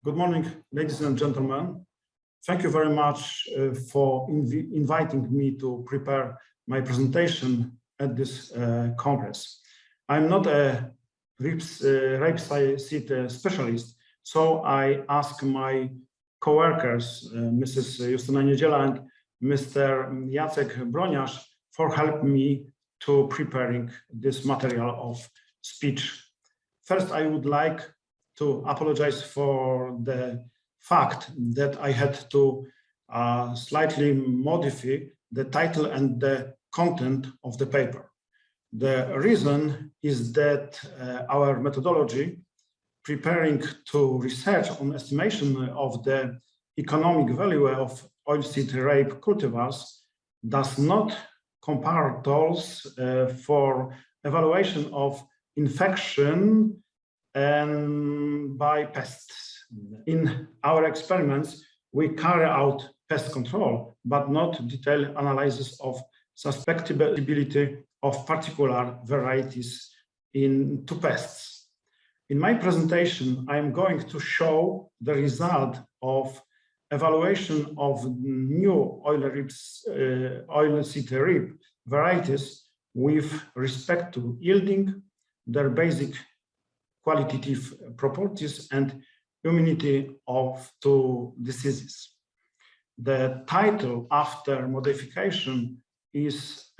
Good morning, ladies and gentlemen. Thank you very much for inviting me to prepare my presentation at this congress. I'm not a rapeseed specialist, so I ask my co-workers, Mrs. Justyna Niedziela and Mr. Jacek Broniarz, for helping me to preparing this material of speech. First, I would like to apologize for the fact that I had to slightly modify the title and the content of the paper. The reason is that our methodology preparing to research on estimation of the economic value of oilseed rape cultivars does not compare tools for evaluation of infection and by pests. In our experiments, we carry out pest control, but not detailed analysis of susceptibility of particular varieties to pests. In my presentation, I am going to show the result of evaluation of new oilseed rape varieties with respect to yielding, their basic qualitative properties, and immunity to diseases. The title after modification is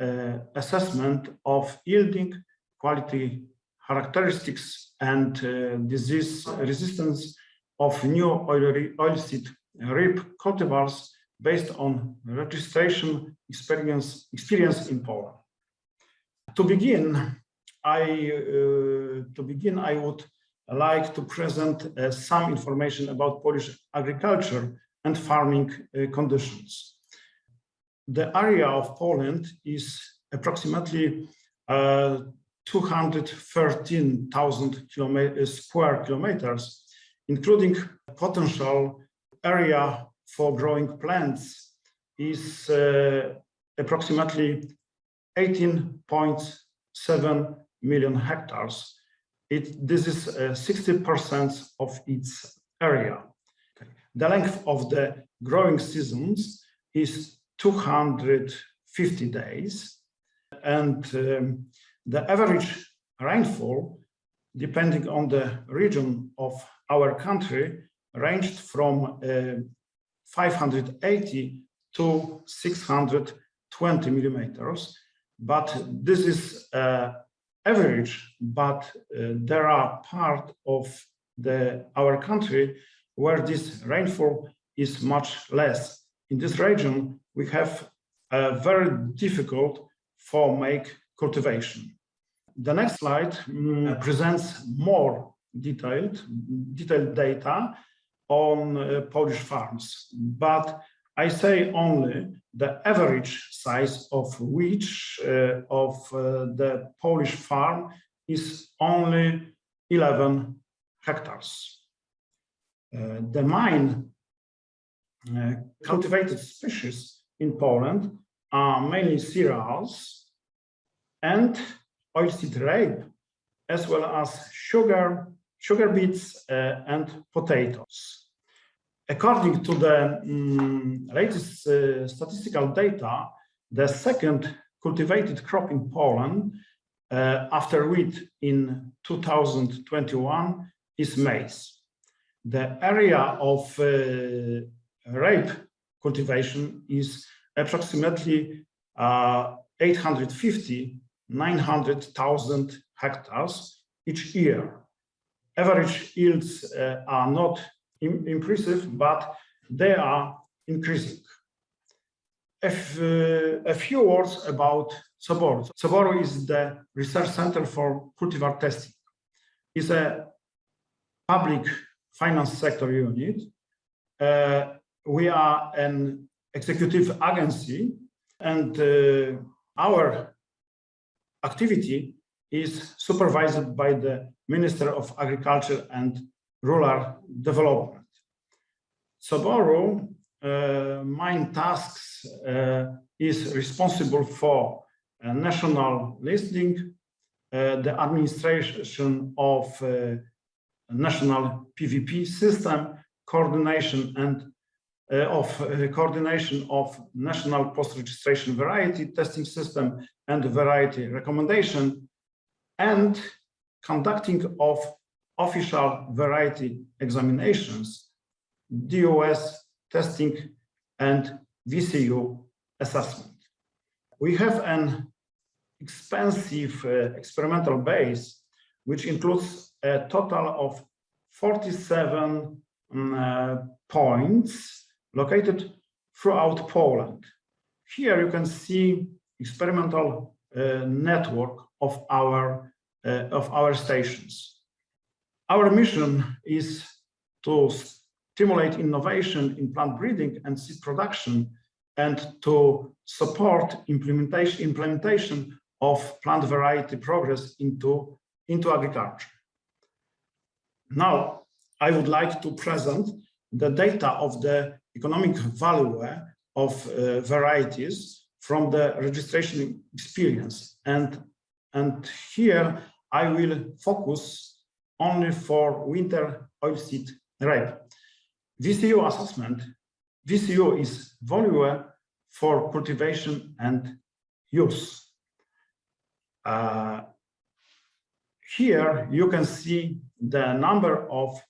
Assessment of Yielding, Quality Characteristics, and Disease Resistance of New Oilseed Rape Cultivars based on registration experience in Poland. To begin, I would like to present some information about Polish agriculture and farming conditions. The area of Poland is approximately 213,000 square kilometers, including potential area for growing plants is approximately 18.7 million hectares. This is 60% of its area. The length of the growing seasons is 250 days, and the average rainfall, depending on the region of our country, ranged from 580 to 620 millimeters. But this is average, but there are part of our country where this rainfall is much less. In this region, we have very difficult for make cultivation. The next slide presents more detailed data on Polish farms, but I say only the average size of which of the Polish farm is only 11 hectares. The main cultivated species in Poland are mainly cereals and oilseed rape, as well as sugar beets and potatoes. According to the latest statistical data, the second cultivated crop in Poland after wheat in 2021 is maize. The area of rape cultivation is approximately 850–900,000 hectares each year. Average yields are not impressive, but they are increasing. A few words about Soboru. Soboru is the research center for cultivar testing. It's a public finance sector unit. We are an executive agency, and our activity is supervised by the Minister of Agriculture and Rural Development. Soboru main tasks is responsible for national listing, the administration of national PVP system, coordination and coordination of national post-registration variety testing system and variety recommendation, and conducting of official variety examinations, DOS testing, and VCU assessment. We have an expensive experimental base, which includes a total of 47 points located throughout Poland. Here you can see experimental network of our stations. Our mission is to stimulate innovation in plant breeding and seed production, and to support implementation of plant variety progress into agriculture. Now, I would like to present the data of the economic value of varieties from the registration experience. And here I will focus only for winter oilseed rape. VCU assessment. VCU is value for cultivation and use. Here you can see the number of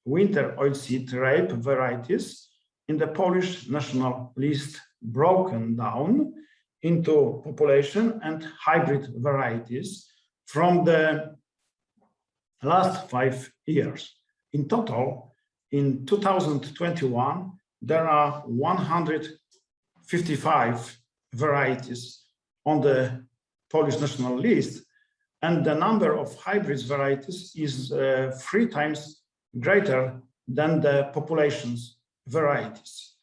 winter oilseed rape varieties in the Polish national list, broken down into population and hybrid varieties from the last 5 years. In total, in 2021, there are 155 varieties on the Polish national list, and the number of hybrids varieties is 3 times greater than the population's varieties.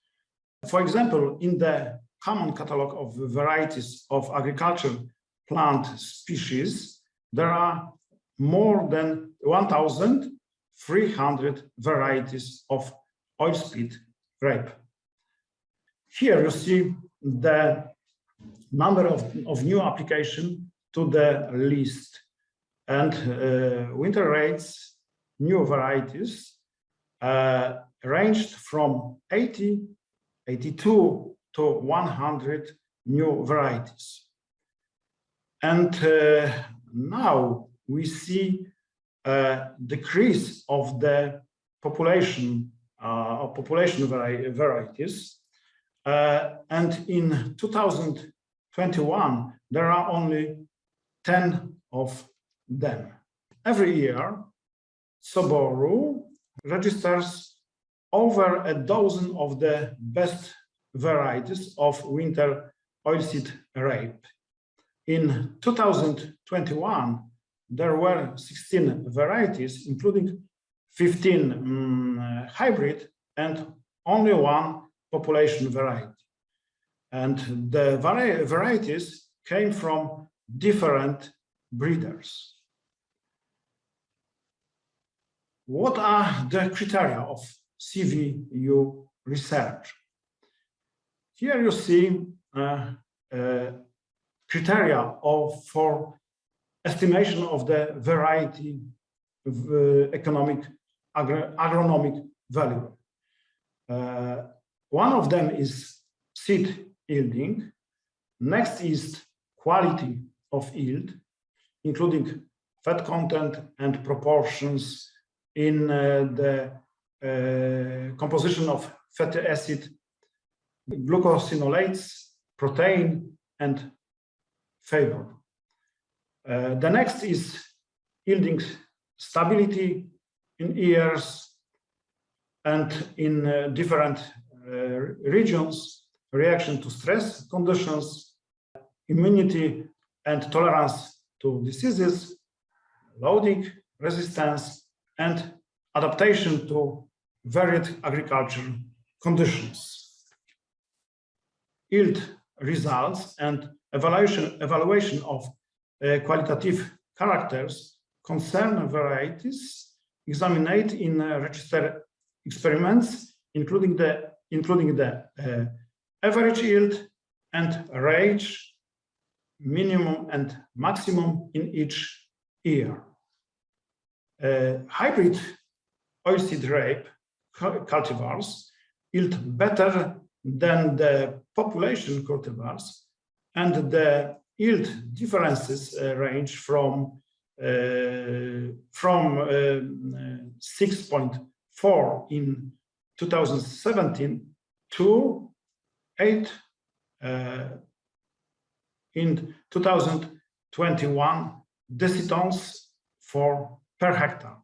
For example, in the common catalog of varieties of agricultural plant species, there are more than 1,300 varieties of oilseed rape. Here you see the number of new applications to the list, and winter rates, new varieties ranged from 80, 82 to 100 new varieties. And now we see a decrease of the population varieties, and in 2021 there are only 10 of them. Every year, Soboru registers over a dozen of the best varieties of winter oilseed rape. In 2021, there were 16 varieties, including 15 hybrid and only 1 population variety. And the varieties came from different breeders. What are the criteria of CVU research? Here you see criteria for estimation of the variety of agronomic value. One of them is seed yielding. Next is quality of yield, including fat content and proportions in the composition of fatty acid, glucosinolates, protein, and fiber. The next is yielding stability in ears and in different regions, reaction to stress conditions, immunity and tolerance to diseases, loading resistance, and adaptation to varied agricultural conditions. Yield results and evaluation of qualitative characters concern varieties examined in registered experiments, including the average yield and range, minimum and maximum in each year. Hybrid oilseed rape cultivars yield better than the population cultivars, and the yield differences range from 6.4 in 2017 to 8 in 2021 decitons per hectare.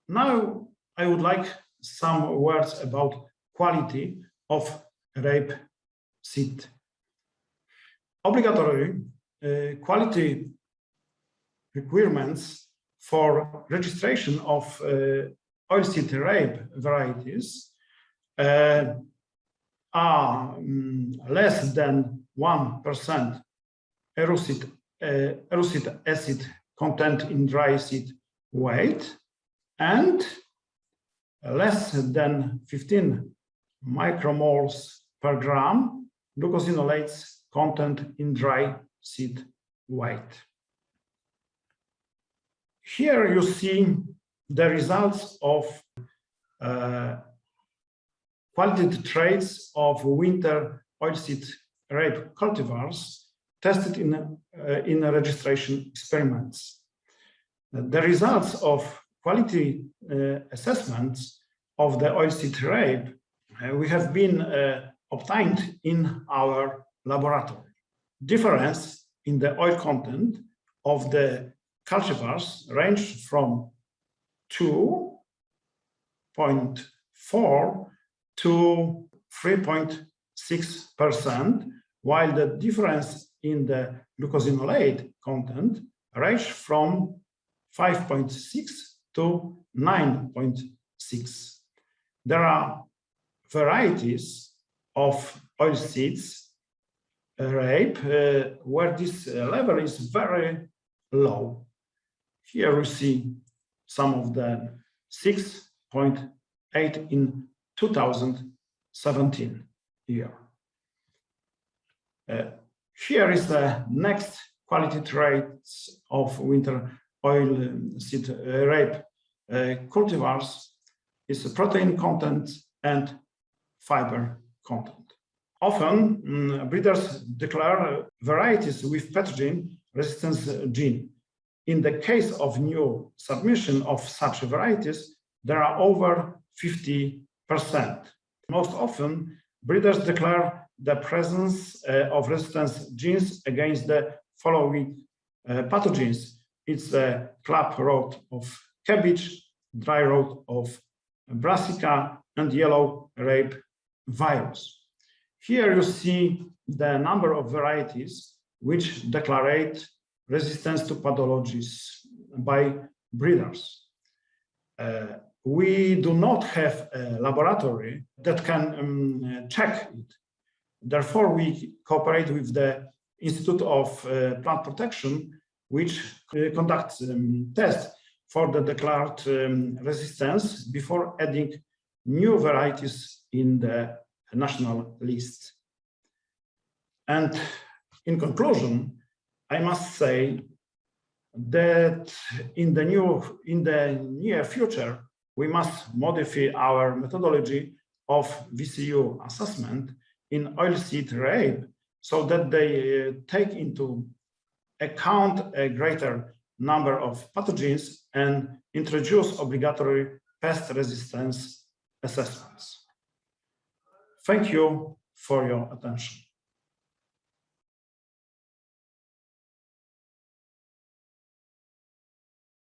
Now I would like some words about quality of rapeseed. Obligatory quality requirements for registration of oilseed rape varieties are less than 1% erucic acid content in dry seed weight and less than 15 micromoles per gram glucosinolates content in dry seed weight. Here you see the results of qualitative traits of winter oilseed rape cultivars tested in registration experiments. The results of quality assessments of the oilseed rape we have been obtained in our laboratory. Difference in the oil content of the cultivars range from 2.4 to 3.6%, while the difference in the glucosinolate content range from 5.6 to 9.6. There are varieties of oilseeds rape where this level is very low. Here we see some of the 6.8 in 2017 year. Here is the next quality traits of winter oilseed rape cultivars is protein content and fiber content. Often breeders declare varieties with pathogen resistance gene. In the case of new submission of such varieties, there are over 50%. Most often, breeders declare the presence of resistance genes against the following pathogens. It's the club rot of cabbage, dry rot of brassica, and yellow rape virus. Here you see the number of varieties which declare resistance to pathologies by breeders. We do not have a laboratory that can check it. Therefore, we cooperate with the Institute of Plant Protection, which conducts tests for the declared resistance before adding new varieties in the national list. And in conclusion, I must say that in the near future, we must modify our methodology of VCU assessment in oilseed rape so that they take into account a greater number of pathogens and introduce obligatory pest resistance assessments. Thank you for your attention.